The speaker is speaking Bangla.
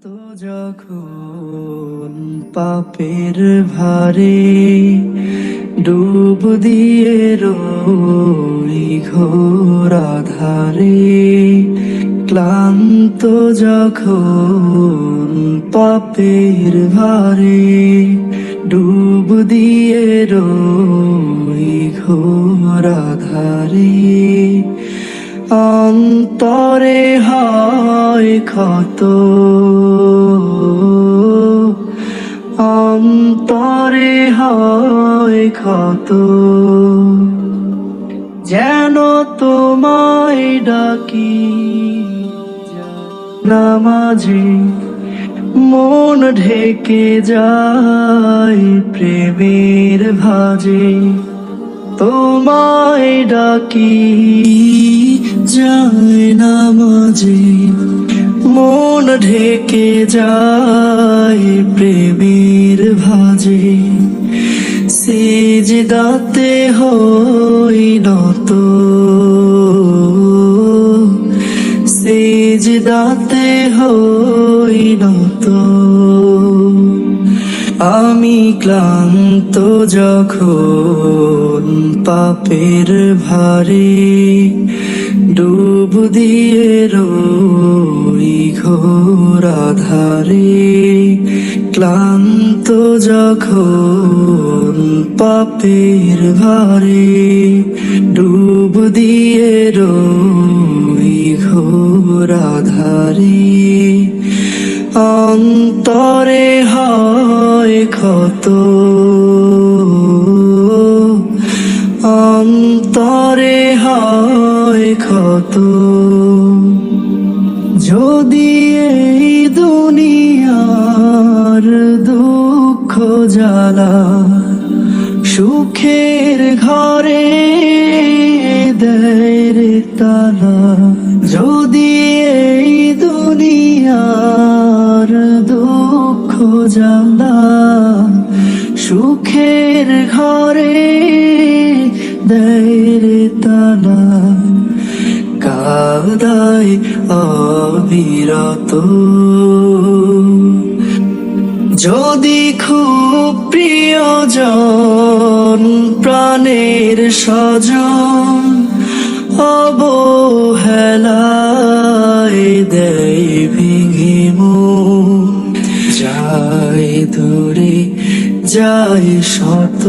তো যখন পাপের ভারে ডুব দিয়ে রই ঘোর আধারে, ক্লান্ত যখন পাপের ভারে ডুব দিয়ে রই ঘোর আধারে, অন্তরে হয় ক্ষত, অন্তরে হয় ক্ষত, যেন তোমায় ডাকি নামাজে মন ঢেকে যায় প্রেমের ভাজে, তোমায় ডাকি যায় নামাজে মন ঢেকে যায় প্রেমের ভাজে, সিজদাতে হই নত, সিজদাতে হই নত। আমি ক্লান্ত যখন পাপের ভারে ডুব দিয়ে রই ঘোর আধারে, ক্লান্ত যখন পাপের ভারে ডুব দিয়ে রই ঘোর আধারে, অন্তরে হয় ক্ষত, অন্তরে হয় ক্ষত। যদি এই দুনিয়ার দুঃখ জ্বালা সুখের ঘরে দেয় রে তালা, যদি এই দুনিয়ার দুঃখ জ্বালা সুখের ঘরে দেয় রে তালা, কাদায় অবিরত। যদি খুব প্রিয়জন প্রাণের স্বজন অবহেলায় দেয় ভেঙে মন, যায় দূরে যায় শত।